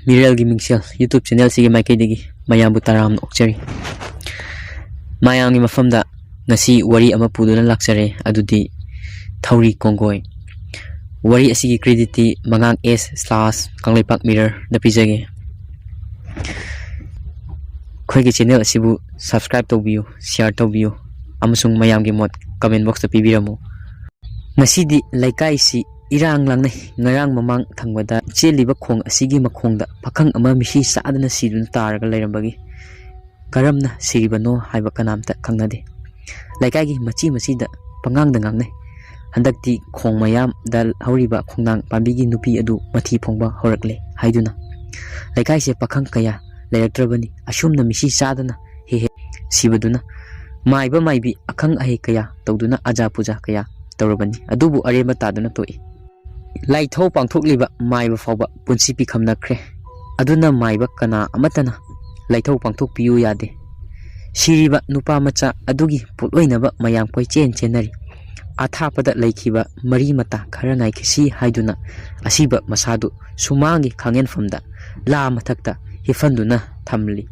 Mirel Gaming Cell YouTube channel sige maikaidagi mayambu taram okchari mayamgi mafamda ngasi wari ama puduna laksare adudi THOURI KONGGOI wari asigi credit Mangang S / kangleipak mirror da pijage khoigi channel asibu subscribe tawbiyo share tawbiyo amasung mayamgi mot comment box ta pibiramo ngasidi laikai si irang lang ngarang mamang thangwada cheliba khong asigi makhongda pakhang ama mihi saadna sidun taraga leirambagi karamna siribano haiba kanamta khangnade laikai gi machi da pangangda ngangne handakti khong mayam dal hauriba khongnang pambigi nupi adu mathi phongba horakle haiduna laikai se pakhang kaya leiraktrabani asumna mihi saadna he sibaduna maiba maibi akhang ahe kaya tawduna aja puja kaya tawrabani adubu arema taduna toi laithau pangthokliba maiba fawba punsi pikhamnakre aduna maiba kana amatana laithau pangthokpiyu yade siriba nupa macha adugi putloinaba mayam koi chenari athapada laikhiba mari mata khara naikisi haiduna asiba masadu sumangi khangen famda la mathakta hifanduna thamli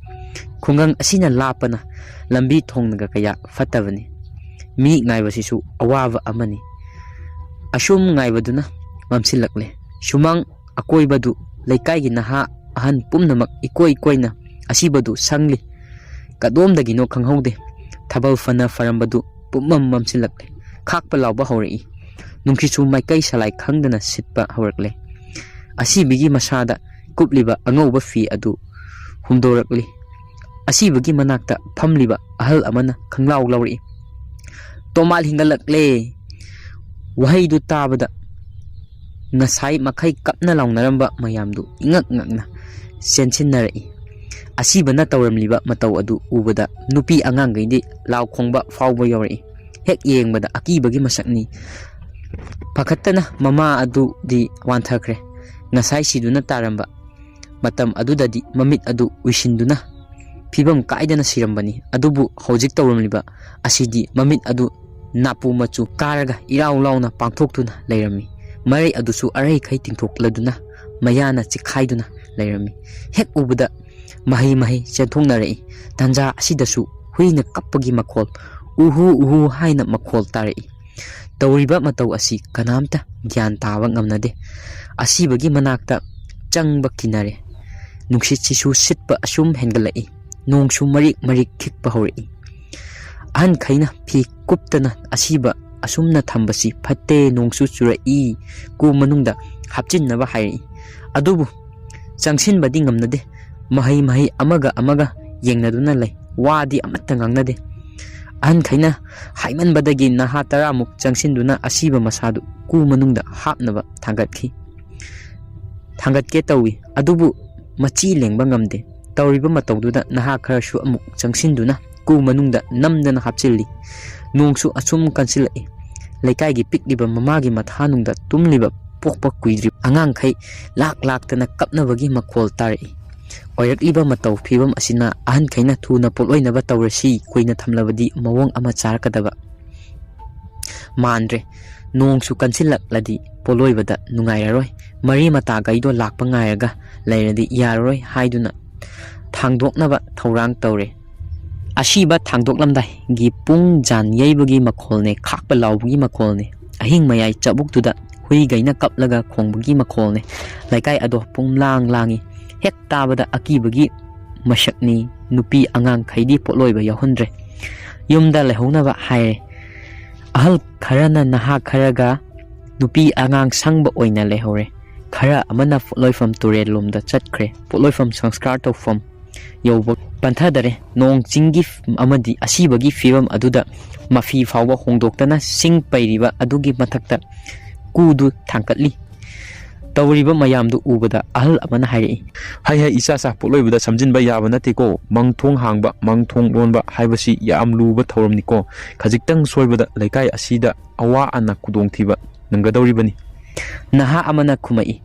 khungang asina lapana lambi thongnaga kaya fatabani mi ngaibasisu awaba amani asum ngaibaduna mamsilakle sumang akoibadu laikai naha ahan pumnamak ikoi-koina asibadu sangli kadomdagino khanghaude thabal fana farambadu pumam mamsilakle khakpa lawba hawrei nungkichu maikai salai khangdana sitpa hawrakle asibigi masada kupliba angauba fi adu humdorakli asibagi manakta phamliba ahal amana khanglaw lawri tomal hingalakle wahaidu tabada ngasai makai kapna lawnaramba mayamdu ingak ngakna sensinnarai asibana tawramliba mataw adu ubada nupi angangaidi law khongba fawba yawrai hek yengbada akibagi masakni pakhattana mama adu di wanthakre ngasai siduna taramba matam adudadi mamit adu uisinduna fibam kaidana sirambani adubu hojik tawramliba asidi mamit adu napu machu karaga iraw lawna pangthoktuna leirami marai adusu arai khai tingthokladuna mayana chikhaiduna leirami hek ubada mahi chenthongnarei tanja asidasu huina kappagi makhol uhu haina makhol tarei tawriba mataw asi kanamta gyan tawa ngamnade asibagi manakta changba kinare nungsichisu sitpa asum hengalai nongsu marik khikpa hori an khaina phi kuptana asiba asumna thambasi phatte nongsu churai ku manungda hapchinnaba hairi adubu changsin badi ngamnade mahi amaga yengnaduna lay wadi amatta ngangnade an khaina haiman badagi naha taramuk changsinduna asiba masadu ku manungda hapnaba thangatke tawi adubu machi lengba ngamde tawriba matawduda naha kharashu amuk changsinduna ku manungda namdana hapchilli nongsu asum kansilai laikai gi pikliba mamagi mathanungda tumliba pokpa kuidri angang khai laktana kapnabagi makhol tari oirakliba mataw phibam asina ahan khaina thuna poloinaba tawrasi koina thamlabadi mawong ama charkadaba mandre nongsu kansilakladi poloibada nungairaroi mari mata gaido lakpa ngairaga leiradi yaroi haiduna thangdoknaba thorang tawre asiba thangdoklamdai gi pung jan yeibagi makholne khakpa lawbagi makholne ahing mayai chabuktuda hui gaina kaplaga khongbagi makholne laikai ado pung langi hek tabada akibagi masakni nupi angang khaidi poloiba yahundre yumda lehownaba haire ahal kharana naha kharaga nupi angang sangba oina lehore khara amana poloifam turel lomda chatkre poloifam sanskar tawfam yobo panthadare nong chingi amadi asibagi fibam aduda mafi fawba hongdoktana sing pairiba adugi mathakta kudu thangkatli tawriba mayamdu ubada ahal amana hairi hai isa sa poloibada samjinba yaba nateko mangthong hangba mangthong lonba haibasi yam luba thawramniko khajiktang soibada laikai asida awa ana kudongthiba nangadawribani naha amana khumai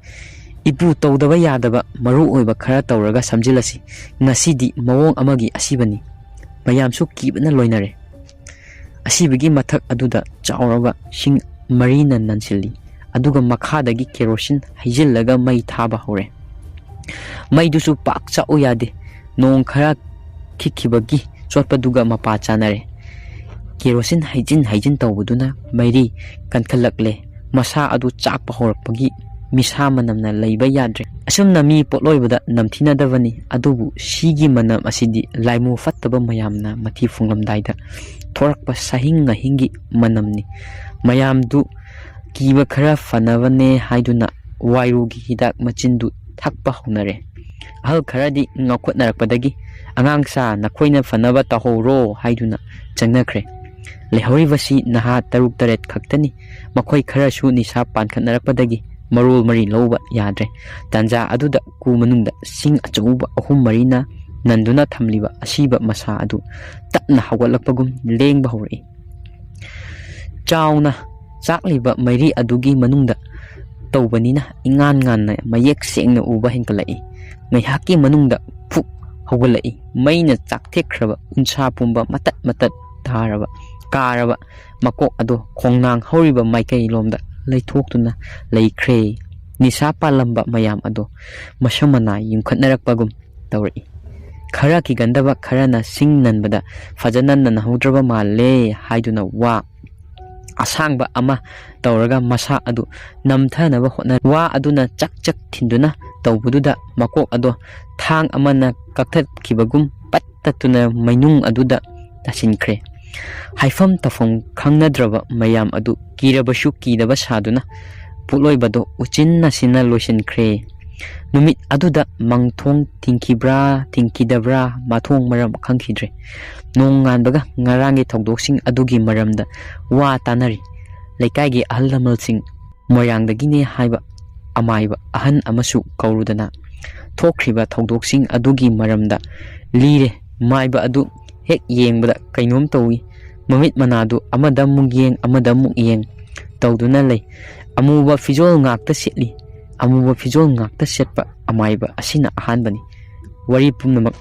ipu tawdaba yadaba maru oiba khara tawraga samjilasi ngasidi mawong amagi asibani mayamsu kibana loinare asibagi mathak aduda chawraba sing marina nansilli aduga makhadagi kerosene haijillaga mai thaba hore ꯃꯩꯗꯨꯁꯨ ꯄꯥꯛ ꯆꯥꯛꯎ ꯌꯥꯗꯦ ꯅꯣꯡ ꯈꯔ ꯈꯤꯛꯈꯤꯕꯒꯤ ꯆꯣꯠꯄꯗꯨꯒ ꯃꯄꯥ ꯆꯥꯅꯔꯦ kerosene ꯍꯩꯖꯤꯟ ꯇꯧꯕꯗꯨꯅ ꯃꯩꯔꯤ ꯀꯟꯈꯠꯂꯛꯂꯦ ꯃꯁꯥ ꯑꯗꯨ ꯆꯥꯛꯄ ꯍꯧꯔꯛꯄꯒꯤ ꯃꯤꯁꯥ ꯃꯅꯝꯅ ꯂꯩꯕ ꯌꯥꯗ꯭ꯔꯦ ꯑꯁꯨꯝꯅ ꯃꯤ ꯄꯣꯠꯂꯣꯏꯕꯗ ꯅꯝꯊꯤꯅꯗꯕꯅꯤ ꯑꯗꯨꯕꯨ ꯁꯤꯒꯤ ꯃꯅꯝ ꯑꯁꯤꯗꯤ ꯂꯥꯏꯃꯨ ꯐꯠꯇꯕ ꯃꯌꯥꯝꯅ ꯃꯊꯤ ꯐꯣꯡꯂꯝꯗꯥꯏꯗ ꯊꯣꯔꯛꯄ ꯁꯥꯍꯤꯡ ꯉꯥꯍꯤꯡꯒꯤ ꯃꯅꯝꯅꯤ ꯃꯌꯥꯝꯗꯨ ꯀꯤꯕ ꯈꯔ ꯐꯅꯕꯅꯦ ꯍꯥꯏꯗꯨꯅ ꯋꯥꯏꯔꯨꯒꯤ ꯍꯤꯗꯥꯛ ꯃꯆꯤꯟꯗꯨ ꯊꯛꯄ ꯍꯧꯅꯔꯦ ꯑꯍꯜ ꯈꯔꯗꯤ ꯉꯥꯎꯈꯠꯅꯔꯛꯄꯗꯒꯤ ꯑꯉꯥꯡꯁꯥ ꯅꯈꯣꯏꯅ ꯐꯅꯕ ꯇꯧꯍꯧꯔꯣ ꯍꯥꯏꯗꯨꯅ ꯆꯪꯅꯈ꯭ꯔꯦ ꯂꯩꯍꯧꯔꯤꯕꯁꯤ ꯅꯍꯥ 7-8 ꯈꯛꯇꯅꯤ ꯃꯈꯣꯏ ꯈꯔꯁꯨ ꯅꯤꯁꯥ ꯄꯥꯟꯈꯠꯅꯔꯛꯄꯗꯒꯤ ꯃꯔꯣꯜ ꯃꯔꯤ ꯂꯧꯕ ꯌꯥꯗ꯭ꯔꯦ ꯇꯥꯟꯖꯥ ꯑꯗꯨꯗ ꯀꯨ ꯃꯅꯨꯡꯗ ꯁꯤꯡ ꯑꯆꯧꯕ 3-4ꯅ ꯅꯟꯗꯨꯅ ꯊꯝꯂꯤꯕ ꯑꯁꯤꯕ ꯃꯁꯥ ꯑꯗꯨ ꯇꯞꯅ ꯍꯧꯒꯠꯂꯛꯄꯒꯨꯝ ꯂꯦꯡꯕ ꯍꯧꯔꯛꯏ ꯆꯥꯎꯅ ꯆꯥꯛꯂꯤꯕ ꯃꯩꯔꯤ ꯑꯗꯨꯒꯤ ꯃꯅꯨꯡꯗ ꯇꯧꯕꯅꯤꯅ ꯏꯉꯥꯟ ꯉꯥꯟꯅ ꯃꯌꯦꯛ ꯁꯦꯡꯅ ꯎꯕ ꯍꯦꯟꯒꯠꯂꯛꯏ ꯉꯥꯏꯍꯥꯛꯀꯤ ꯃꯅꯨꯡꯗ ꯐꯨꯛ ꯍꯧꯒꯠꯂꯛꯏ ꯃꯩꯅ ꯆꯥꯛꯊꯦꯛꯈ꯭ꯔꯕ ꯎꯟꯁꯥ ꯄꯨꯝꯕ ꯃꯇꯠ ꯃꯇꯠ ꯀꯥꯔꯕ ꯃꯀꯣꯛ ꯑꯗꯣ ꯈꯣꯡꯅꯥꯡ ꯍꯧꯔꯤꯕ ꯃꯥꯏꯀꯩꯂꯣꯝꯗ ꯂꯩꯊꯣꯛꯇꯨꯅ ꯂꯩꯈ꯭ꯔꯦ ꯅꯤꯁꯥ ꯄꯥꯜꯂꯝꯕ ꯃꯌꯥꯝ ꯑꯗꯣ ꯃꯁꯝ ꯃꯅꯥ ꯌꯨꯡꯈꯠꯅꯔꯛꯄꯒꯨꯝ ꯇꯧꯔꯛꯏ ꯈꯔ ꯀꯤꯒꯟꯗꯕ ꯈꯔꯅ ꯁꯤꯡ ꯅꯟꯕꯗ ꯐꯖꯅ ꯅꯟꯍꯧꯗ꯭ꯔꯕ ꯃꯥꯜꯂꯦ ꯍꯥꯏꯗꯨꯅ ꯋꯥ ꯑꯁꯥꯡꯕ ꯑꯃ ꯇꯧꯔꯒ ꯃꯁꯥ ꯑꯗꯨ ꯅꯝꯊꯅꯕ ꯍꯣꯠꯅꯔꯤ ꯋꯥ ꯑꯗꯨꯅ ꯆꯛ ꯆꯛ ꯊꯤꯟꯗꯨꯅ ꯇꯧꯕꯗꯨꯗ ꯃꯀꯣꯛ ꯑꯗꯣ ꯊꯥꯡ ꯑꯃꯅ ꯀꯛꯊꯠꯈꯤꯕꯒꯨꯝ ꯄꯠ ꯇꯠꯇꯨꯅ ꯃꯩꯅꯨꯡ ꯑꯗꯨꯗ ꯇꯥꯁꯤꯟꯈ꯭ꯔꯦ ꯍꯥꯏꯐꯝ ꯇꯧꯐꯝ ꯈꯪꯅꯗ꯭ꯔꯕ ꯃꯌꯥꯝ ꯑꯗꯨ ꯀꯤꯔꯕꯁꯨ ꯀꯤꯗꯕ ꯁꯥꯗꯨꯅ ꯄꯣꯠꯂꯣꯏꯕꯗꯣ ꯎꯆꯤꯟꯅꯆꯤꯟꯅ ꯂꯣꯏꯁꯤꯟꯈ꯭ꯔꯦ ꯅꯨꯃꯤꯠ ꯑꯗꯨꯗ ꯃꯪꯊꯣꯡ ꯊꯤꯡꯈꯤꯕ꯭ꯔꯥ ꯊꯤꯡꯈꯤꯗꯕ꯭ꯔꯥ ꯃꯊꯣꯡ ꯃꯔꯝ ꯈꯪꯈꯤꯗ꯭ꯔꯦ ꯅꯣꯡ ꯉꯥꯟꯕꯒ ꯉꯔꯥꯡꯒꯤ ꯊꯧꯗꯣꯛꯁꯤꯡ ꯑꯗꯨꯒꯤ ꯃꯔꯝꯗ ꯋꯥ ꯇꯥꯅꯔꯤ ꯂꯩꯀꯥꯏꯒꯤ ꯑꯍꯜ ꯂꯃꯟꯁꯤꯡ ꯃꯣꯏꯔꯥꯡꯗꯒꯤꯅꯦ ꯍꯥꯏꯕ ꯑꯃꯥꯏꯕ ꯑꯍꯟ ꯑꯃꯁꯨ ꯀꯧꯔꯨꯗꯅ ꯊꯣꯛꯈ꯭ꯔꯤꯕ ꯊꯧꯗꯣꯛꯁꯤꯡ ꯑꯗꯨꯒꯤ ꯃꯔꯝꯗ ꯂꯤꯔꯦ ꯃꯥꯏꯕ ꯑꯗꯨ ꯍꯦꯛ ꯌꯦꯡꯕꯗ ꯀꯩꯅꯣꯝ ꯇꯧꯏ ꯃꯃꯤꯠ ꯃꯅꯥꯗꯨ ꯑꯃꯗ ꯑꯃꯨꯛ ꯌꯦꯡ ꯑꯃꯗ ꯑꯃꯨꯛ ꯌꯦꯡ ꯇꯧꯗꯨꯅ ꯂꯩ ꯑꯃꯨꯕ ꯐꯤꯖꯣꯜ ꯉꯥꯛꯇ ꯁꯦꯠꯂꯤ ꯑꯃꯨꯕ ꯐꯤꯖꯣꯜ ꯉꯥꯛꯇ ꯁꯦꯠꯄ ꯑꯃꯥꯏꯕ ꯑꯁꯤꯅ ꯑꯍꯥꯟꯕꯅꯤ ꯋꯥꯔꯤ ꯄꯨꯝꯅꯃꯛ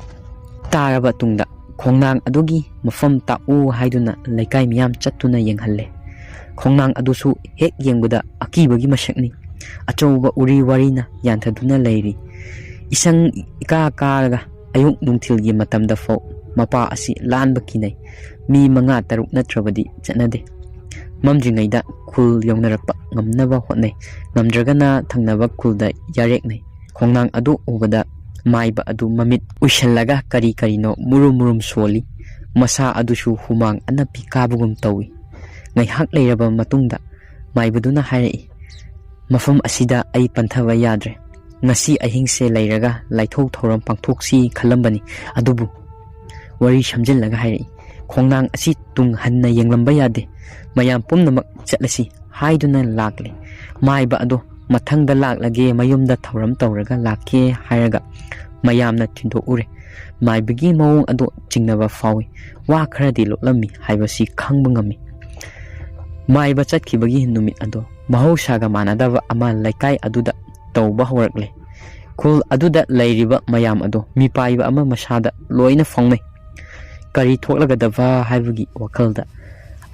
ꯇꯥꯔꯕ ꯇꯨꯡꯗ ꯈꯣꯡꯅꯥꯡ ꯑꯗꯨꯒꯤ ꯃꯐꯝ ꯇꯥꯛꯎ ꯍꯥꯏꯗꯨꯅ ꯂꯩꯀꯥꯏ ꯃꯤꯌꯥꯝ ꯆꯠꯇꯨꯅ ꯌꯦꯡꯍꯜꯂꯦ ꯈꯣꯡꯅꯥꯡ ꯑꯗꯨꯁꯨ ꯍꯦꯛ ꯌꯦꯡꯕꯗ ꯑꯀꯤꯕꯒꯤ ꯃꯁꯛꯅꯤ ꯑꯆꯧꯕ ꯎꯔꯤ ꯋꯥꯔꯤꯅ ꯌꯥꯟꯊꯗꯨꯅ ꯂꯩꯔꯤ ꯏꯁꯪ ꯏꯀꯥ ꯀꯥꯔꯒ ꯑꯌꯨꯛ ꯅꯨꯡꯊꯤꯜꯒꯤ ꯃꯇꯝꯗ ꯐꯥꯎ ꯃꯄꯥ ꯑꯁꯤ ꯂꯥꯟꯕ ꯀꯤꯅꯩ ꯃꯤ 5-6 ꯅꯠꯇ꯭ꯔꯕꯗꯤ ꯆꯠꯅꯗꯦ ꯃꯝꯗ꯭ꯔꯤꯉꯩꯗ ꯈꯨꯜ ꯌꯧꯅꯔꯛꯄ ꯉꯝꯅꯕ ꯍꯣꯠꯅꯩ ꯉꯝꯗ꯭ꯔꯒꯅ ꯊꯪꯅꯕ ꯈꯨꯜꯗ ꯌꯥꯔꯦꯛꯅꯩ ꯈꯣꯡꯅꯥꯡ ꯑꯗꯨ ꯎꯕꯗ ꯃꯥꯏꯕ ꯑꯗꯨ ꯃꯃꯤꯠ ꯎꯏꯁꯜꯂꯒ ꯀꯔꯤꯅꯣ ꯃꯨꯔꯨꯝ ꯁꯣꯜꯂꯤ ꯃꯁꯥ ꯑꯗꯨꯁꯨ ꯍꯨꯃꯥꯡ ꯑꯅꯞꯄꯤ ꯀꯥꯕꯒꯨꯝ ꯇꯧꯏ ꯉꯥꯏꯍꯥꯛ ꯂꯩꯔꯕ ꯃꯇꯨꯡꯗ ꯃꯥꯏꯕꯗꯨꯅ ꯍꯥꯏꯔꯛꯏ ꯃꯐꯝ ꯑꯁꯤꯗ ꯑꯩ ꯄꯟꯊꯕ ꯌꯥꯗ꯭ꯔꯦ ꯉꯁꯤ ꯑꯍꯤꯡꯁꯦ ꯂꯩꯔꯒ ꯂꯥꯏꯊꯧ ꯊꯧꯔꯝ ꯄꯥꯡꯊꯣꯛꯁꯤ ꯈꯜꯂꯝꯕꯅꯤ ꯑꯗꯨꯕꯨ ꯋꯥꯔꯤ ꯁꯝꯖꯤꯜꯂꯒ ꯍꯥꯏꯔꯛꯏ ꯈꯣꯡꯅꯥꯡ ꯑꯁꯤ ꯇꯨꯡ ꯍꯟꯅ ꯌꯦꯡꯂꯝꯕ ꯌꯥꯗꯦ ꯃꯌꯥꯝ ꯄꯨꯝꯅꯃꯛ ꯆꯠꯂꯁꯤ ꯍꯥꯏꯗꯨꯅ ꯂꯥꯛꯂꯦ ꯃꯥꯏꯕ ꯑꯗꯣ ꯃꯊꯪꯗ ꯂꯥꯛꯂꯒꯦ ꯃꯌꯨꯝꯗ ꯊꯧꯔꯝ ꯇꯧꯔꯒ ꯂꯥꯛꯀꯦ ꯍꯥꯏꯔꯒ ꯃꯌꯥꯝꯅ ꯊꯤꯟꯗꯣꯛꯎꯔꯦ ꯃꯥꯏꯕꯒꯤ ꯃꯑꯣꯡ ꯑꯗꯣ ꯆꯤꯡꯅꯕ ꯐꯥꯎꯏ ꯋꯥ ꯈꯔꯗꯤ ꯂꯣꯠꯂꯝꯃꯤ ꯍꯥꯏꯕꯁꯤ ꯈꯪꯕ ꯉꯝꯃꯤ ꯃꯥꯏꯕ ꯆꯠꯈꯤꯕꯒꯤ ꯅꯨꯃꯤꯠ ꯑꯗꯣ ꯃꯍꯧꯁꯥꯒ ꯃꯥꯟꯅꯗꯕ ꯑꯃ ꯂꯩꯀꯥꯏ ꯑꯗꯨꯗ ꯇꯧꯕ ꯍꯧꯔꯛꯂꯦ ꯈꯨꯜ ꯑꯗꯨꯗ ꯂꯩꯔꯤꯕ ꯃꯌꯥꯝ ꯑꯗꯣ ꯃꯤꯄꯥꯏꯕ ꯑꯃ ꯃꯁꯥꯗ ꯂꯣꯏꯅ ꯐꯥꯎꯅꯩ ꯀꯔꯤ ꯊꯣꯛꯂꯒꯗꯕ ꯍꯥꯏꯕꯒꯤ ꯋꯥꯈꯜꯗ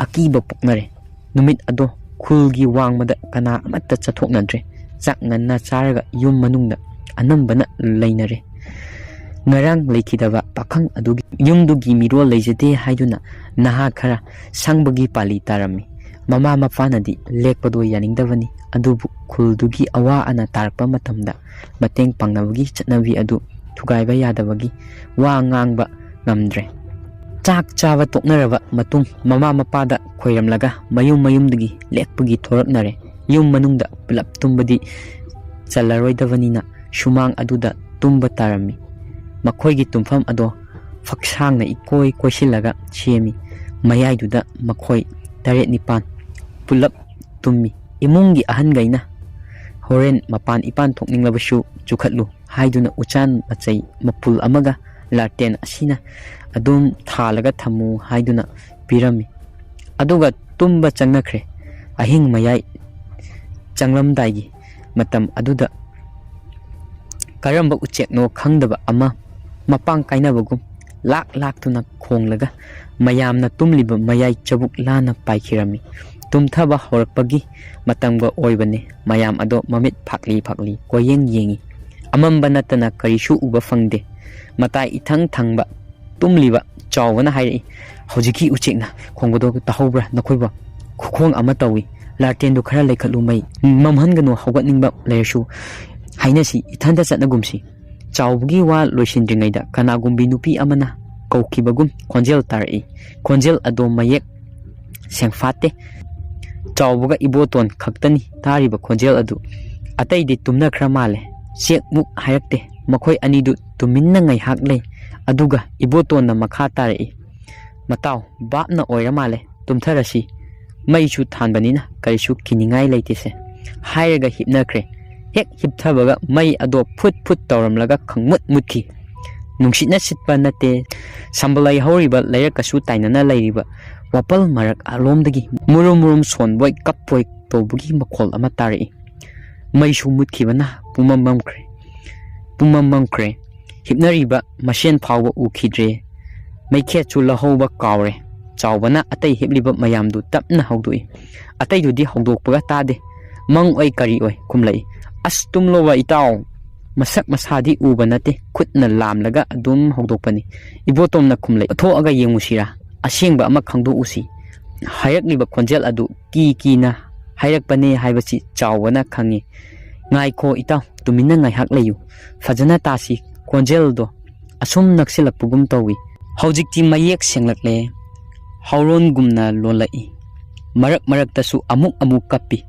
ꯑꯀꯤꯕ ꯄꯣꯛꯅꯔꯦ ꯅꯨꯃꯤꯠ ꯑꯗꯣ ꯈꯨꯜꯒꯤ ꯋꯥꯡꯃꯗ ꯀꯅꯥ ꯑꯃꯠꯇ ꯆꯠꯊꯣꯛꯅꯗ꯭ꯔꯦ ꯆꯥꯛ ꯉꯟꯅ ꯆꯥꯔꯒ ꯌꯨꯝ ꯃꯅꯨꯡꯗ ꯑꯅꯝꯕꯅ ꯂꯩꯅꯔꯦ ꯉꯔꯥꯡ ꯂꯩꯈꯤꯗꯕ ꯄꯥꯈꯪ ꯑꯗꯨꯒꯤ ꯌꯨꯝꯗꯨꯒꯤ ꯃꯤꯔꯣꯜ ꯂꯩꯖꯗꯦ ꯍꯥꯏꯗꯨꯅ ꯅꯍꯥ ꯈꯔ ꯁꯪꯕꯒꯤ ꯄꯥꯂꯤ ꯇꯥꯔꯝꯃꯤ ꯃꯃꯥ ꯃꯄꯥꯅꯗꯤ ꯂꯦꯛꯄꯗꯣ ꯌꯥꯅꯤꯡꯗꯕꯅꯤ ꯑꯗꯨꯕꯨ ꯈꯨꯜꯗꯨꯒꯤ ꯑꯋꯥ ꯑꯅꯥ ꯇꯥꯔꯛꯄ ꯃꯇꯝꯗ ꯃꯇꯦꯡ ꯄꯥꯡꯅꯕꯒꯤ ꯆꯠꯅꯕꯤ ꯑꯗꯨ ꯊꯨꯒꯥꯏꯕ ꯌꯥꯗꯕꯒꯤ ꯋꯥ ꯉꯥꯡꯕ ꯉꯝꯗ꯭ꯔꯦ ꯆꯥꯛ ꯆꯥꯕ ꯇꯣꯛꯅꯔꯕ ꯃꯇꯨꯡ ꯃꯃꯥ ꯃꯄꯥꯗ ꯈꯣꯏꯔꯝꯂꯒ ꯃꯌꯨꯝꯗꯒꯤ ꯂꯦꯛꯄꯒꯤ ꯊꯣꯔꯛꯅꯔꯦ ꯌꯨꯝ ꯃꯅꯨꯡꯗ ꯄꯨꯂꯞ ꯇꯨꯝꯕꯗꯤ ꯆꯜꯂꯔꯣꯏꯗꯕꯅꯤꯅ ꯁꯨꯃꯥꯡ ꯑꯗꯨꯗ ꯇꯨꯝꯕ ꯇꯥꯔꯝꯃꯤ ꯃꯈꯣꯏꯒꯤ ꯇꯨꯝꯐꯝ ꯑꯗꯣ ꯐꯛꯁꯥꯡꯅ ꯏꯀꯣꯏ ꯀꯣꯏꯁꯤꯜꯂꯒ ꯁꯦꯝꯃꯤ ꯃꯌꯥꯏꯗꯨꯗ ꯃꯈꯣꯏ 7-9 ꯄꯨꯂꯞ ꯇꯨꯝꯃꯤ ꯏꯃꯨꯡꯒꯤ ꯑꯍꯟꯒꯩꯅ ꯍꯣꯔꯦꯟ ꯃꯄꯥꯟ ꯏꯄꯥꯟ ꯊꯣꯛꯅꯤꯡꯂꯕꯁꯨ ꯆꯨꯈꯠꯂꯨ ꯍꯥꯏꯗꯨꯅ ꯎꯆꯥꯟ ꯃꯆꯩ ꯃꯄꯨꯜ ꯑꯃꯒ ꯂꯥꯇꯦꯟ ꯑꯁꯤꯅ ꯑꯗꯨꯝ ꯊꯥꯜꯂꯒ ꯊꯝꯃꯨ ꯍꯥꯏꯗꯨꯅ ꯄꯤꯔꯝꯃꯤ ꯑꯗꯨꯒ ꯇꯨꯝꯕ ꯆꯪꯅꯈ꯭ꯔꯦ ꯑꯍꯤꯡ ꯃꯌꯥꯏ ꯆꯪꯂꯝꯗꯥꯏꯒꯤ ꯃꯇꯝ ꯑꯗꯨꯗ ꯀꯔꯝꯕ ꯎꯆꯦꯛꯅꯣ ꯈꯪꯗꯕ ꯑꯃ ꯃꯄꯥꯡ ꯀꯥꯏꯅꯕꯒꯨꯝ ꯂꯥꯛꯇꯨꯅ ꯈꯣꯡꯂꯒ ꯃꯌꯥꯝꯅ ꯇꯨꯝꯂꯤꯕ ꯃꯌꯥꯏ ꯆꯕꯨꯛ ꯂꯥꯟꯅ ꯄꯥꯏꯈꯤꯔꯝꯃꯤ ꯇꯨꯝꯊꯕ ꯍꯧꯔꯛꯄꯒꯤ ꯃꯇꯝꯒ ꯑꯣꯏꯕꯅꯤ ꯃꯌꯥꯝ ꯑꯗꯣ ꯃꯃꯤꯠ ꯐꯥꯛꯂꯤ ꯀꯣꯌꯦꯡ ꯌꯦꯡꯉꯤ ꯑꯃꯝꯕ ꯅꯠꯇꯅ ꯀꯔꯤꯁꯨ ꯎꯕ ꯐꯪꯗꯦ꯫ ꯃꯇꯥꯏ ꯏꯊꯪ ꯊꯪꯕ ꯇꯨꯝꯂꯤꯕ ꯆꯥꯎꯕꯅ ꯍꯥꯏꯔꯛꯏ, ꯍꯧꯖꯤꯛꯀꯤ ꯎꯆꯦꯛꯅ ꯈꯣꯡꯕꯗꯣ ꯇꯥꯍꯧꯕ꯭ꯔꯥ ꯅꯈꯣꯏꯕꯣ? ꯈꯨꯈꯣꯡ ꯑꯃ ꯇꯧꯏ, ꯂꯥꯔꯇꯦꯟꯗꯨ ꯈꯔ ꯂꯩꯈꯠꯂꯨ, ꯃꯩ ꯃꯝꯍꯟꯒꯅꯨ, ꯍꯧꯒꯠꯅꯤꯡꯕ ꯂꯩꯔꯁꯨ ꯍꯥꯏꯅꯁꯤ, ꯏꯊꯟꯇ ꯆꯠꯅꯒꯨꯝꯁꯤ꯫ ꯆꯥꯎꯕꯒꯤ ꯋꯥ ꯂꯣꯏꯁꯤꯟꯗ꯭ꯔꯤꯉꯩꯗ ꯀꯅꯥꯒꯨꯝꯕꯤ ꯅꯨꯄꯤ ꯑꯃꯅ ꯀꯧꯈꯤꯕꯒꯨꯝ ꯈꯣꯟꯖꯦꯜ ꯇꯥꯔꯛꯏ꯫ ꯈꯣꯟꯖꯦꯜ ꯑꯗꯣ ꯃꯌꯦꯛ ꯁꯦꯡꯐꯥꯠꯇꯦ꯫ ꯆꯥꯎꯕꯒ ꯏꯕꯣꯇꯣꯟ ꯈꯛꯇꯅꯤ ꯇꯥꯔꯤꯕ ꯈꯣꯟꯖꯦꯜ ꯑꯗꯨ꯫ ꯑꯇꯩꯗꯤ ꯇꯨꯝꯅꯈ꯭ꯔ ꯃꯥꯜꯂꯦ꯫ ꯆꯦꯛꯃꯨꯛ ꯍꯥꯏꯔꯛꯇꯦ꯫ ꯃꯈꯣꯏ ꯑꯅꯤꯗꯨ ꯇꯨꯃꯤꯟꯅ ꯉꯥꯏꯍꯥꯛ ꯂꯩ, ꯑꯗꯨꯒ ꯏꯕꯣꯇꯣꯟꯅ ꯃꯈꯥ ꯇꯥꯔꯛꯏ, ꯃꯇꯥꯎ, ꯚꯥꯞꯅ ꯑꯣꯏꯔ ꯃꯥꯜꯂꯦ, ꯇꯨꯝꯊꯔꯁꯤ, ꯃꯩꯁꯨ ꯊꯥꯟꯕꯅꯤꯅ ꯀꯔꯤꯁꯨ ꯀꯤꯅꯤꯡꯉꯥꯏ ꯂꯩꯇꯦꯁꯦ꯫ ꯍꯥꯏꯔꯒ ꯍꯤꯞꯅꯈ꯭ꯔꯦ꯫ ꯍꯦꯛ ꯍꯤꯞꯊꯕꯒ ꯃꯩ ꯑꯗꯣ ꯐꯨꯠ ꯐꯨꯠ ꯇꯧꯔꯝꯂꯒ ꯈꯪꯃꯨꯠ ꯃꯨꯠꯈꯤ꯫ ꯅꯨꯡꯁꯤꯠꯅ ꯁꯤꯠꯄ ꯅꯠꯇꯦ, ꯁꯝꯕꯜꯂꯩ ꯍꯧꯔꯤꯕ ꯂꯩꯔꯛꯀꯁꯨ ꯇꯥꯏꯅꯅ ꯂꯩꯔꯤꯕ ꯋꯥꯄꯜ ꯃꯔꯛ ꯑꯂꯣꯝꯗꯒꯤ ꯃꯨꯔꯨꯝ ꯃꯨꯔꯨꯝ ꯁꯣꯟꯕꯣꯏ ꯀꯞꯄꯣꯏ ꯇꯧꯕꯒꯤ ꯃꯈꯣꯜ ꯑꯃ ꯇꯥꯔꯛꯏ꯫ ꯃꯩꯁꯨ ꯃꯨꯠꯈꯤꯕꯅ ꯄꯨꯡꯃꯝ ꯃꯝꯈ꯭ꯔꯦ꯫ ꯍꯤꯞꯅꯔꯤꯕ ꯃꯁꯦꯟ ꯐꯥꯎꯕ ꯎꯈꯤꯗ꯭ꯔꯦ꯫ ꯃꯩꯈꯦꯠꯁꯨ ꯂꯧꯍꯧꯕ ꯀꯥꯎꯔꯦ꯫ ꯆꯥꯎꯕꯅ ꯑꯇꯩ ꯍꯤꯞꯂꯤꯕ ꯃꯌꯥꯝꯗꯨ ꯇꯞꯅ ꯍꯧꯗꯣꯛꯏ꯫ ꯑꯇꯩꯗꯨꯗꯤ ꯍꯧꯗꯣꯛꯄꯒ ꯇꯥꯗꯦ, ꯃꯪ ꯑꯣꯏ ꯀꯔꯤ ꯑꯣꯏ ꯈꯨꯝꯂꯛꯏ꯫ ꯑꯁ, ꯇꯨꯝꯂꯣꯕ ꯏꯇꯥꯎ, ꯃꯁꯛ ꯃꯁꯥꯗꯤ ꯎꯕ ꯅꯠꯇꯦ, ꯈꯨꯠꯅ ꯂꯥꯝꯂꯒ ꯑꯗꯨꯝ ꯍꯧꯗꯣꯛꯄꯅꯤ꯫ ꯏꯕꯣꯇꯣꯝꯅ ꯈꯨꯝꯂꯛꯏ, ꯊꯣꯛꯑꯒ ꯌꯦꯡꯉꯨꯁꯤꯔꯥ, ꯑꯁꯦꯡꯕ ꯑꯃ ꯈꯪꯗꯣꯛꯎꯁꯤ꯫ ꯍꯥꯏꯔꯛꯂꯤꯕ ꯈꯣꯟꯖꯦꯜ ꯑꯗꯨ ꯀꯤꯅ ꯍꯥꯏꯔꯛꯄꯅꯦ ꯍꯥꯏꯕꯁꯤ ꯆꯥꯎꯕꯅ ꯈꯪꯉꯤ꯫ ꯉꯥꯏꯈꯣ ꯏꯇꯥꯎ, ꯇꯨꯃꯤꯟꯅ ꯉꯥꯏꯍꯥꯛ ꯂꯩꯌꯨ, ꯐꯖꯅ ꯇꯥꯁꯤ꯫ ꯈꯣꯟꯖꯦꯜꯗꯣ ꯑꯁꯨꯝ ꯅꯛꯁꯤꯜꯂꯛꯄꯒꯨꯝ ꯇꯧꯏ꯫ ꯍꯧꯖꯤꯛꯇꯤ ꯃꯌꯦꯛ ꯁꯦꯡꯂꯛꯂꯦ, ꯍꯧꯔꯣꯟꯒꯨꯝꯅ ꯂꯣꯜꯂꯛꯏ꯫ ꯃꯔꯛ ꯃꯔꯛꯇꯁꯨ ꯑꯃꯨꯛ ꯀꯞꯄꯤ꯫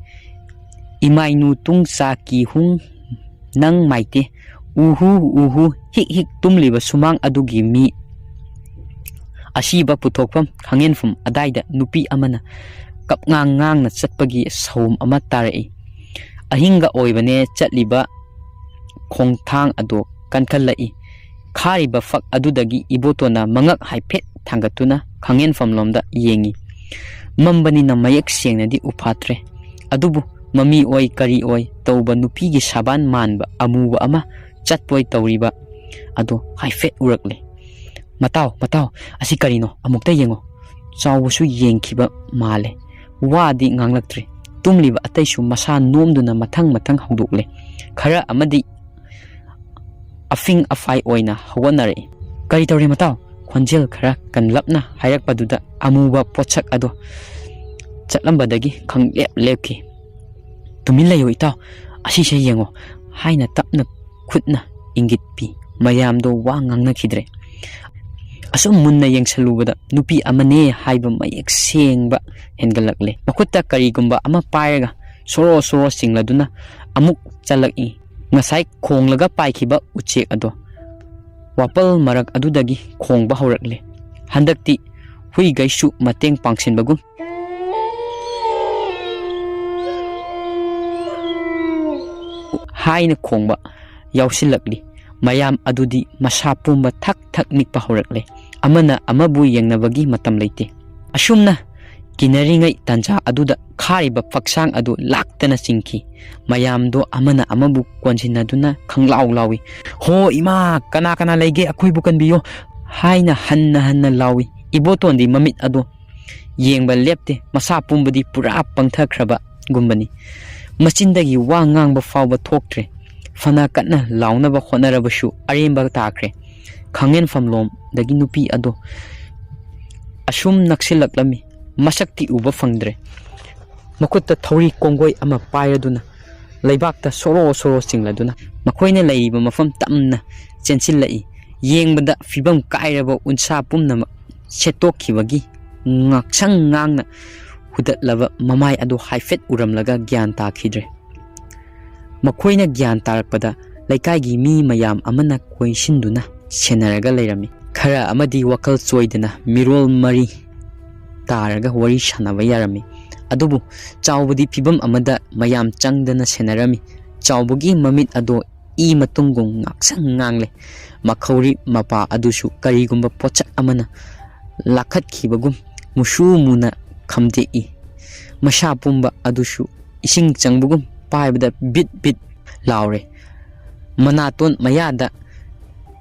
ꯏꯃꯥꯏꯅꯨ ꯇꯨꯡ ꯆꯥ ꯀꯤ ꯍꯨꯡ ꯅꯪ ꯃꯥꯏꯇꯦ, ꯎꯍꯨ ꯍꯤꯛ ꯍꯤꯛ ꯇꯨꯝꯂꯤꯕ ꯁꯨꯃꯥꯡ ꯑꯗꯨꯒꯤ ꯃꯤ ꯑꯁꯤꯕ ꯄꯨꯊꯣꯛꯐꯝ ꯈꯥꯡꯉꯦꯟꯐꯝ ꯑꯗꯥꯏꯗ ꯅꯨꯄꯤ ꯑꯃꯅ ꯉꯥꯡꯅ ꯆꯠꯄꯒꯤ ꯁꯧꯝ ꯑꯃ ꯇꯥꯔꯛꯏ꯫ ꯑꯍꯤꯡꯒ ꯑꯣꯏꯕꯅꯦ ꯆꯠꯂꯤꯕ ꯈꯣꯡꯊꯥꯡ ꯑꯗꯣ ꯀꯟꯈꯠꯂꯛꯏ꯫ ꯈꯥꯔꯤꯕ ꯐꯛ ꯑꯗꯨꯗꯒꯤ ꯏꯕꯣꯇꯣꯟꯅ ꯃꯉꯛ ꯍꯥꯏꯐꯦꯠ ꯊꯥꯡꯒꯠꯇꯨꯅ ꯈꯥꯡꯉꯦꯟꯐꯝꯂꯣꯝꯗ ꯌꯦꯡꯉꯤ꯫ ꯃꯝꯕꯅꯤꯅ ꯃꯌꯦꯛ ꯁꯦꯡꯅꯗꯤ ꯎꯐꯥꯠꯇ꯭ꯔꯦ, ꯑꯗꯨꯕꯨ ꯃꯃꯤ ꯑꯣꯏ ꯀꯔꯤ ꯑꯣꯏ ꯇꯧꯕ ꯅꯨꯄꯤꯒꯤ ꯁꯥꯕꯥꯟ ꯃꯥꯟꯕ ꯑꯃꯨꯕ ꯑꯃ ꯆꯠꯄꯣꯏ ꯇꯧꯔꯤꯕ ꯑꯗꯣ ꯍꯥꯏꯐꯦꯠ ꯎꯔꯛꯂꯦ꯫ ꯃꯇꯥꯎ, ꯑꯁꯤ ꯀꯔꯤꯅꯣ, ꯑꯃꯨꯛꯇ ꯌꯦꯡꯉꯣ꯫ ꯆꯥꯎꯕꯁꯨ ꯌꯦꯡꯈꯤꯕ ꯃꯥꯜꯂꯦ, ꯋꯥꯗꯤ ꯉꯥꯡꯂꯛꯇ꯭ꯔꯦ꯫ ꯇꯨꯝꯂꯤꯕ ꯑꯇꯩꯁꯨ ꯃꯁꯥ ꯅꯣꯝꯗꯨꯅ ꯃꯊꯪ ꯍꯧꯗꯣꯛꯂꯦ꯫ ꯈꯔ ꯑꯃꯗꯤ ꯑꯐꯤꯡ ꯑꯐꯥꯏ ꯑꯣꯏꯅ ꯍꯧꯒꯠꯅꯔꯛꯏ꯫ ꯀꯔꯤ ꯇꯧꯔꯦ ꯃꯇꯥꯎ? ꯈꯣꯟꯖꯦꯜ ꯈꯔ ꯀꯟꯂꯞꯅ ꯍꯥꯏꯔꯛꯄꯗꯨꯗ ꯑꯃꯨꯕ ꯄꯣꯠꯁꯛ ꯑꯗꯣ ꯆꯠꯂꯝꯕꯗꯒꯤ ꯈꯪꯂꯦꯞ ꯂꯦꯞꯈꯤ꯫ ꯇꯨꯃꯤꯟ ꯂꯩꯌꯨ ꯏꯇꯥꯎ, ꯑꯁꯤꯁꯦ ꯌꯦꯡꯉꯣ, ꯍꯥꯏꯅ ꯇꯞꯅ ꯈꯨꯠꯅ ꯏꯪꯒꯤꯠ ꯄꯤ꯫ ꯃꯌꯥꯝꯗꯣ ꯋꯥ ꯉꯥꯡꯅꯈꯤꯗ꯭ꯔꯦ꯫ ꯑꯁꯨꯝ ꯃꯨꯟꯅ ꯌꯦꯡꯁꯜꯂꯨꯕꯗ ꯅꯨꯄꯤ ꯑꯃꯅꯦ ꯍꯥꯏꯕ ꯃꯌꯦꯛ ꯁꯦꯡꯕ ꯍꯦꯟꯒꯠꯂꯛꯂꯦ꯫ ꯃꯈꯨꯠꯇ ꯀꯔꯤꯒꯨꯝꯕ ꯑꯃ ꯄꯥꯏꯔꯒ ꯁꯣꯔꯣ ꯆꯤꯡꯂꯗꯨꯅ ꯑꯃꯨꯛ ꯆꯠꯂꯛꯏ꯫ ꯉꯁꯥꯏ ꯈꯣꯡꯂꯒ ꯄꯥꯏꯈꯤꯕ ꯎꯆꯦꯛ ꯑꯗꯣ ꯋꯥꯄꯜ ꯃꯔꯛ ꯑꯗꯨꯗꯒꯤ ꯈꯣꯡꯕ ꯍꯧꯔꯛꯂꯦ꯫ ꯍꯟꯗꯛꯇꯤ ꯍꯨꯏꯒꯩꯁꯨ ꯃꯇꯦꯡ ꯄꯥꯡꯁꯤꯟꯕꯒꯨꯝ ꯍꯥꯏꯅ ꯈꯣꯡꯕ ꯌꯥꯎꯁꯤꯜꯂꯛꯂꯤ꯫ ꯃꯌꯥꯝ ꯑꯗꯨꯗꯤ ꯃꯁꯥ ꯄꯨꯝꯕ ꯊꯛ ꯅꯤꯛꯄ ꯍꯧꯔꯛꯂꯦ꯫ ꯑꯃꯅ ꯑꯃꯕꯨ ꯌꯦꯡꯅꯕꯒꯤ ꯃꯇꯝ ꯂꯩꯇꯦ꯫ ꯑꯁꯨꯝꯅ ꯀꯤꯅꯔꯤꯉꯩ ꯇꯥꯟꯖꯥ ꯑꯗꯨꯗ ꯈꯥꯔꯤꯕ ꯐꯛꯁꯥꯡ ꯑꯗꯨ ꯂꯥꯛꯇꯅ ꯆꯤꯡꯈꯤ꯫ ꯃꯌꯥꯝꯗꯣ ꯑꯃꯅ ꯑꯃꯕꯨ ꯀꯣꯟꯁꯤꯟꯅꯗꯨꯅ ꯈꯪꯂꯥꯎ ꯂꯥꯎꯏ꯫ ꯍꯣ ꯏꯃꯥ, ꯀꯅꯥ ꯂꯩꯒꯦ, ꯑꯩꯈꯣꯏꯕꯨ ꯀꯟꯕꯤꯌꯣ, ꯍꯥꯏꯅ ꯍꯟꯅ ꯂꯥꯎꯏ꯫ ꯏꯕꯣꯇꯣꯟꯗꯤ ꯃꯃꯤꯠ ꯑꯗꯣ ꯌꯦꯡꯕ ꯂꯦꯞꯇꯦ꯫ ꯃꯁꯥ ꯄꯨꯝꯕꯗꯤ ꯄꯨꯔꯥ ꯄꯪꯊꯈ꯭ꯔꯕꯒꯨꯝꯕꯅꯤ꯫ ꯃꯆꯤꯟꯗꯒꯤ ꯋꯥ ꯉꯥꯡꯕ ꯐꯥꯎꯕ ꯊꯣꯛꯇ꯭ꯔꯦ꯫ ꯐꯅ ꯀꯟꯅ ꯂꯥꯎꯅꯕ ꯍꯣꯠꯅꯔꯕꯁꯨ ꯑꯔꯦꯝꯕ ꯇꯥꯈ꯭ꯔꯦ꯫ ꯈꯥꯡꯉꯦꯟꯐꯝꯂꯣꯝꯗꯒꯤ ꯅꯨꯄꯤ ꯑꯗꯣ ꯑꯁꯨꯝ ꯅꯛꯁꯤꯜꯂꯛꯂꯝꯃꯤ꯫ ꯃꯁꯛꯇꯤ ꯎꯕ ꯐꯪꯗ꯭ꯔꯦ꯫ ꯃꯈꯨꯠꯇ ꯊꯧꯔꯤ ꯀꯣꯡꯒꯣꯏ ꯑꯃ ꯄꯥꯏꯔꯗꯨꯅ ꯂꯩꯕꯥꯛꯇ ꯁꯣꯔꯣ ꯆꯤꯡꯂꯗꯨꯅ ꯃꯈꯣꯏꯅ ꯂꯩꯔꯤꯕ ꯃꯐꯝ ꯇꯝꯅ ꯆꯦꯟꯁꯤꯜꯂꯛꯏ꯫ ꯌꯦꯡꯕꯗ ꯐꯤꯕꯝ ꯀꯥꯏꯔꯕ ꯎꯟꯁꯥ ꯄꯨꯝꯅꯃꯛ ꯁꯦꯠꯇꯣꯛꯈꯤꯕꯒꯤ ꯉꯥꯛꯁꯪ ꯉꯥꯡꯅ ꯍꯨꯗꯠꯂꯕ ꯃꯃꯥꯏ ꯑꯗꯨ ꯍꯥꯏꯐꯦꯠ ꯎꯔꯝꯂꯒ ꯒ꯭ꯌꯥꯟ ꯇꯥꯈꯤꯗ꯭ꯔꯦ꯫ ꯃꯈꯣꯏꯅ ꯒ꯭ꯌꯥꯟ ꯇꯥꯔꯛꯄꯗ ꯂꯩꯀꯥꯏꯒꯤ ꯃꯤ ꯃꯌꯥꯝ ꯑꯃꯅ ꯀꯣꯏꯁꯤꯟꯗꯨꯅ ꯁꯦꯟꯅꯔꯒ ꯂꯩꯔꯝꯃꯤ꯫ ꯈꯔ ꯑꯃꯗꯤ ꯋꯥꯈꯜ ꯆꯣꯏꯗꯅ ꯃꯤꯔꯣꯜ ꯃꯔꯤ ꯇꯥꯔꯒ ꯋꯥꯔꯤ ꯁꯥꯟꯅꯕ ꯌꯥꯔꯝꯃꯤ꯫ ꯑꯗꯨꯕꯨ ꯆꯥꯎꯕꯗꯤ ꯐꯤꯕꯝ ꯑꯃꯗ ꯃꯌꯥꯝ ꯆꯪꯗꯅ ꯁꯦꯟꯅꯔꯝꯃꯤ꯫ ꯆꯥꯎꯕꯒꯤ ꯃꯃꯤꯠ ꯑꯗꯣ ꯏ ꯃꯇꯨꯡꯒꯨꯝ ꯉꯥꯛꯁꯪ ꯉꯥꯡꯂꯦ꯫ ꯃꯈꯧꯔꯤ ꯃꯄꯥ ꯑꯗꯨꯁꯨ ꯀꯔꯤꯒꯨꯝꯕ ꯄꯣꯠꯁꯛ ꯑꯃꯅ ꯂꯥꯈꯠꯈꯤꯕꯒꯨꯝ ꯃꯨꯁꯨ ꯃꯨꯅ ꯈꯝꯗꯦꯛꯏ꯫ ꯃꯁꯥ ꯄꯨꯝꯕ ꯑꯗꯨꯁꯨ ꯏꯁꯤꯡ ꯆꯪꯕꯒꯨꯝ ꯄꯥꯏꯕꯗ ꯕꯤꯠ ꯂꯥꯎꯔꯦ꯫ ꯃꯅꯥꯇꯣꯟ ꯃꯌꯥꯗ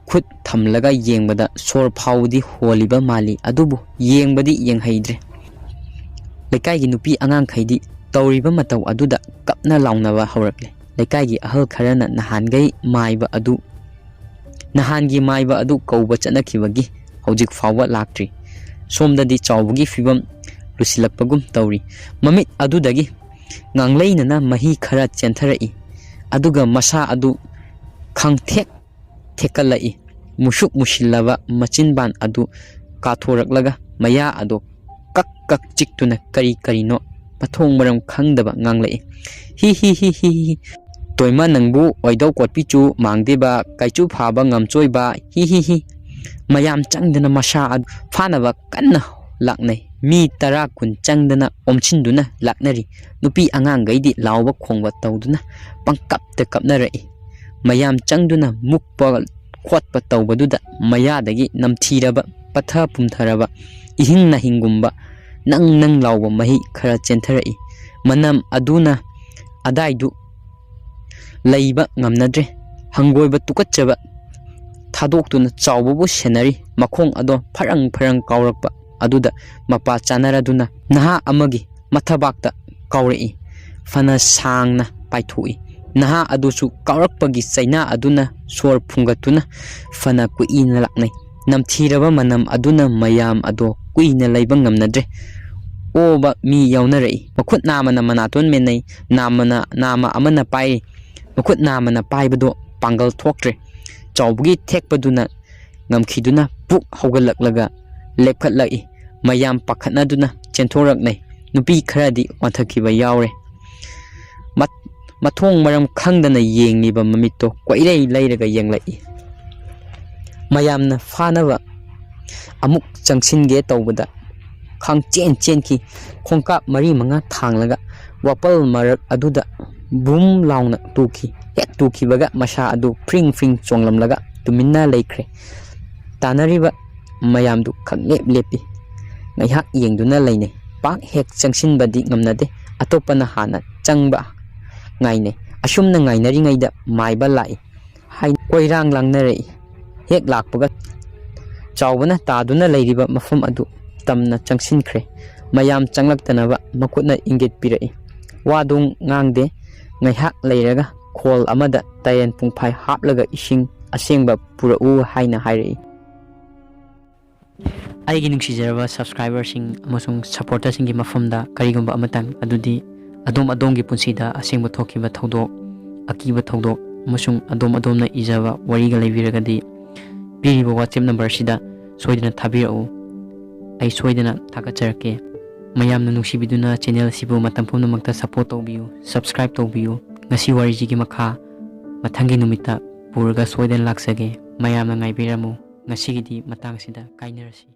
ꯈꯨꯠ ꯊꯝꯂꯒ ꯌꯦꯡꯕꯗ ꯁꯣꯔ ꯐꯥꯎꯕꯗꯤ ꯍꯣꯜꯂꯤꯕ ꯃꯥꯜꯂꯤ, ꯑꯗꯨꯕꯨ ꯌꯦꯡꯕꯗꯤ ꯌꯦꯡꯍꯩꯗ꯭ꯔꯦ꯫ ꯂꯩꯀꯥꯏꯒꯤ ꯅꯨꯄꯤ ꯑꯉꯥꯡꯈꯩꯗꯤ ꯇꯧꯔꯤꯕ ꯃꯇꯧ ꯑꯗꯨꯗ ꯀꯞꯅ ꯂꯥꯎꯅꯕ ꯍꯧꯔꯛꯂꯦ꯫ ꯂꯩꯀꯥꯏꯒꯤ ꯑꯍꯜ ꯈꯔꯅ ꯅꯍꯥꯟꯒꯤ ꯃꯥꯏꯕ ꯑꯗꯨ ꯀꯧꯕ ꯆꯠꯅꯈꯤꯕꯒꯤ ꯍꯧꯖꯤꯛ ꯐꯥꯎꯕ ꯂꯥꯛꯇ꯭ꯔꯤ꯫ ꯁꯣꯝꯗꯗꯤ ꯆꯥꯎꯕꯒꯤ ꯐꯤꯕꯝ ꯂꯨꯁꯤꯜꯂꯛꯄꯒꯨꯝ ꯇꯧꯔꯤ꯫ ꯃꯃꯤꯠ ꯑꯗꯨꯗꯒꯤ ꯉꯥꯡꯂꯩꯅꯅ ꯃꯍꯤ ꯈꯔ ꯆꯦꯟꯊꯔꯛꯏ, ꯑꯗꯨꯒ ꯃꯁꯥ ꯑꯗꯨ ꯈꯪꯊꯦꯛ ꯊꯦꯛꯀꯠꯂꯛꯏ꯫ ꯃꯨꯁꯨꯛ ꯃꯨꯁꯤꯜꯂꯕ ꯃꯆꯤꯟꯕꯥꯟ ꯑꯗꯨ ꯀꯥꯊꯣꯔꯛꯂꯒ ꯃꯌꯥ ꯑꯗꯨ ꯀꯛ ꯀꯛ ꯆꯤꯛꯇꯨꯅ ꯀꯔꯤ ꯀꯔꯤꯅꯣ ꯃꯊꯣꯡ ꯃꯔꯝ ꯈꯪꯗꯕ ꯉꯥꯡꯂꯛꯏ꯫ ꯍꯤ ꯍꯤ ꯍꯤ ꯍꯤ ꯍꯤ, ꯇꯣꯏꯃ ꯅꯪꯕꯨ ꯑꯣꯏꯗꯧ ꯀꯣꯠꯄꯤꯆꯨ ꯃꯥꯡꯗꯦꯕ, ꯀꯩꯆꯨ ꯐꯥꯕ ꯉꯝꯆꯣꯏꯕ, ꯍꯤ ꯍꯤ ꯍꯤ꯫ ꯃꯌꯥꯝ ꯆꯪꯗꯅ ꯃꯁꯥ ꯑꯗꯨ ꯐꯥꯅꯕ ꯀꯟꯅ ꯂꯥꯛꯅꯩ꯫ ꯃꯤ 10 - 20 ꯆꯪꯗꯅ ꯑꯣꯝꯁꯤꯟꯗꯨꯅ ꯂꯥꯛꯅꯔꯤ꯫ ꯅꯨꯄꯤ ꯑꯉꯥꯡꯒꯩꯗꯤ ꯂꯥꯎꯕ ꯈꯣꯡꯕ ꯇꯧꯗꯨꯅ ꯄꯪꯀꯞꯇ ꯀꯞꯅꯔꯛꯏ꯫ ꯃꯌꯥꯝ ꯆꯪꯗꯨꯅ ꯃꯨꯛꯄ ꯈꯣꯠꯄ ꯇꯧꯕꯗꯨꯗ ꯃꯌꯥꯗꯒꯤ ꯅꯝꯊꯤꯔꯕ ꯄꯠꯊ ꯄꯨꯝꯊꯔꯕ ꯏꯍꯤꯡ ꯅꯥꯍꯤꯡꯒꯨꯝꯕ ꯅꯪ ꯅꯪ ꯂꯥꯎꯕ ꯃꯍꯤ ꯈꯔ ꯆꯦꯟꯊꯔꯛꯏ꯫ ꯃꯅꯝ ꯑꯗꯨꯅ ꯑꯗꯥꯏꯗꯨ ꯂꯩꯕ ꯉꯝꯅꯗ꯭ꯔꯦ꯫ ꯍꯪꯒꯣꯏꯕ ꯇꯨꯀꯠꯆꯕ ꯊꯥꯗꯣꯛꯇꯨꯅ ꯆꯥꯎꯕꯕꯨ ꯁꯦꯟꯅꯔꯤ꯫ ꯃꯈꯣꯡ ꯑꯗꯣ ꯐꯔꯪ ꯐꯔꯪ ꯀꯥꯎꯔꯛꯄ ꯑꯗꯨꯗ ꯃꯄꯥ ꯆꯥꯅꯔꯗꯨꯅ ꯅꯍꯥ ꯑꯃꯒꯤ ꯃꯊꯕꯥꯛꯇ ꯀꯥꯎꯔꯛꯏ, ꯐꯅ ꯁꯥꯡꯅ ꯄꯥꯏꯊꯣꯛꯏ꯫ ꯅꯍꯥ ꯑꯗꯨꯁꯨ ꯀꯥꯎꯔꯛꯄꯒꯤ ꯆꯩꯅꯥ ꯑꯗꯨꯅ ꯁꯣꯔ ꯐꯨꯡꯒꯠꯇꯨꯅ ꯐꯅ ꯀꯨꯏꯅ ꯂꯥꯛꯅꯩ꯫ ꯅꯝꯊꯤꯔꯕ ꯃꯅꯝ ꯑꯗꯨꯅ ꯃꯌꯥꯝ ꯑꯗꯣ ꯀꯨꯏꯅ ꯂꯩꯕ ꯉꯝꯅꯗ꯭ꯔꯦ꯫ ꯑꯣꯕ ꯃꯤ ꯌꯥꯎꯅꯔꯛꯏ꯫ ꯃꯈꯨꯠ ꯅꯥꯝꯃꯅ ꯃꯅꯥꯇꯣꯟ ꯃꯦꯟꯅꯩ, ꯅꯥꯝꯃ ꯑꯃꯅ ꯄꯥꯏꯔꯤ꯫ ꯃꯈꯨꯠ ꯅꯥꯝꯃꯅ ꯄꯥꯏꯕꯗꯣ ꯄꯥꯡꯒꯜ ꯊꯣꯛꯇ꯭ꯔꯦ꯫ ꯆꯥꯎꯕꯒꯤ ꯊꯦꯛꯄꯗꯨꯅ ꯉꯝꯈꯤꯗꯨꯅ ꯄꯨꯛ ꯍꯧꯒꯠꯂꯛꯂꯒ ꯂꯦꯞꯈꯠꯂꯛꯏ꯫ ꯃꯌꯥꯝ ꯄꯥꯈꯠꯅꯗꯨꯅ ꯆꯦꯟꯊꯣꯔꯛꯅꯩ꯫ ꯅꯨꯄꯤ ꯈꯔꯗꯤ ꯋꯥꯟꯊꯈꯤꯕ ꯌꯥꯎꯔꯦ꯫ ꯃꯊꯣꯡ ꯃꯔꯝ ꯈꯪꯗꯅ ꯌꯦꯡꯂꯤꯕ ꯃꯃꯤꯠꯇꯣ ꯀꯣꯏꯔꯩ ꯂꯩꯔꯒ ꯌꯦꯡꯂꯛꯏ꯫ ꯃꯌꯥꯝꯅ ꯐꯥꯅꯕ ꯑꯃꯨꯛ ꯆꯪꯁꯤꯟꯒꯦ ꯇꯧꯕꯗ ꯈꯪꯆꯦꯟ ꯆꯦꯟꯈꯤ꯫ ꯈꯣꯡꯀꯥꯞ 4-5 ꯊꯥꯡꯂꯒ ꯋꯥꯄꯜ ꯃꯔꯛ ꯑꯗꯨꯗ ꯕꯨꯝ ꯂꯥꯎꯅ ꯇꯨꯈꯤ꯫ ꯍꯦꯛ ꯇꯨꯈꯤꯕꯒ ꯃꯁꯥ ꯑꯗꯨ ꯐ꯭ꯔꯤꯡ ꯐ꯭ꯔꯤꯡ ꯆꯣꯡꯂꯝꯂꯒ ꯇꯨꯃꯤꯟꯅ ꯂꯩꯈ꯭ꯔꯦ꯫ ꯇꯥꯟꯅꯔꯤꯕ ꯃꯌꯥꯝꯗꯨ ꯈꯪꯂꯦꯞ ꯂꯦꯞꯄꯤ꯫ ꯉꯥꯏꯍꯥꯛ ꯌꯦꯡꯗꯨꯅ ꯂꯩꯅꯩ꯫ ꯄꯥꯛ ꯍꯦꯛ ꯆꯪꯁꯤꯟꯕꯗꯤ ꯉꯝꯅꯗꯦ꯫ ꯑꯇꯣꯞꯄꯅ ꯍꯥꯟꯅ ꯆꯪꯕ ꯉꯥꯏꯅꯩ꯫ ꯑꯁꯨꯝꯅ ꯉꯥꯏꯅꯔꯤꯉꯩꯗ ꯃꯥꯏꯕ ꯂꯥꯛꯏ ꯍꯥꯏꯅ ꯀꯣꯏꯔꯥꯡ ꯂꯥꯡꯅꯔꯛꯏ꯫ ꯍꯦꯛ ꯂꯥꯛꯄꯒ ꯆꯥꯎꯕꯅ ꯇꯥꯗꯨꯅ ꯂꯩꯔꯤꯕ ꯃꯐꯝ ꯑꯗꯨ ꯇꯝꯅ ꯆꯪꯁꯤꯟꯈ꯭ꯔꯦ꯫ ꯃꯌꯥꯝ ꯆꯪꯂꯛꯇꯅꯕ ꯃꯈꯨꯠꯅ ꯏꯪꯒꯤꯠ ꯄꯤꯔꯛꯏ꯫ ꯋꯥꯗꯣ ꯉꯥꯡꯗꯦ꯫ ꯉꯥꯏꯍꯥꯛ ꯂꯩꯔꯒ ꯈꯣꯜ ꯑꯃꯗ ꯇꯌꯦꯟ ꯄꯨꯡꯐꯥꯏ ꯍꯥꯞꯂꯒ ꯏꯁꯤꯡ ꯑꯁꯦꯡꯕ ꯄꯨꯔꯛꯎ ꯍꯥꯏꯅ ꯍꯥꯏꯔꯛꯏ꯫ ꯑꯩꯒꯤ ꯅꯨꯡꯁꯤꯖꯔꯕ ꯁꯕꯁꯀ꯭ꯔꯥꯏꯕꯔꯁꯤꯡ ꯑꯃꯁꯨꯡ ꯁꯄꯣꯔꯇꯔꯁꯤꯡꯒꯤ ꯃꯐꯝꯗ ꯀꯔꯤꯒꯨꯝꯕ ꯑꯃꯇꯪ, ꯑꯗꯨꯗꯤ ꯑꯗꯣꯝꯒꯤ ꯄꯨꯟꯁꯤꯗ ꯑꯁꯦꯡꯕ ꯊꯣꯛꯈꯤꯕ ꯊꯧꯗꯣꯛ, ꯑꯀꯤꯕ ꯊꯧꯗꯣꯛ ꯑꯃꯁꯨꯡ ꯑꯗꯣꯝꯅ ꯏꯖꯕ ꯋꯥꯔꯤꯒ ꯂꯩꯕꯤꯔꯒꯗꯤ ꯄꯤꯔꯤꯕ WhatsApp ꯅꯝꯕꯔꯁꯤꯗ ꯁꯣꯏꯗꯅ ꯊꯥꯕꯤꯔꯛꯎ꯫ ꯑꯩ ꯁꯣꯏꯗꯅ ꯊꯥꯒꯠꯆꯔꯛꯀꯦ꯫ ꯃꯌꯥꯝꯅ ꯅꯨꯡꯁꯤꯕꯤꯗꯨꯅ ꯆꯦꯅꯦꯜ ꯑꯁꯤꯕꯨ ꯃꯇꯝ ꯄꯨꯝꯅꯃꯛꯇ ꯁꯄꯣꯔꯠ ꯇꯧꯕꯤꯌꯨ, ꯁꯕꯁꯀ꯭ꯔꯥꯏꯕ ꯇꯧꯕꯤꯌꯨ꯫ ꯉꯁꯤ ꯋꯥꯔꯤꯁꯤꯒꯤ ꯃꯈꯥ ꯃꯊꯪꯒꯤ ꯅꯨꯃꯤꯠꯇ ꯄꯨꯔꯒ ꯁꯣꯏꯗꯅ ꯂꯥꯛꯆꯒꯦ꯫ ꯃꯌꯥꯝꯅ ꯉꯥꯏꯕꯤꯔꯝꯃꯨ꯫ ꯉꯁꯤꯒꯤꯗꯤ ꯃꯇꯥꯡꯁꯤꯗ ꯀꯥꯏꯅꯔꯁꯤ꯫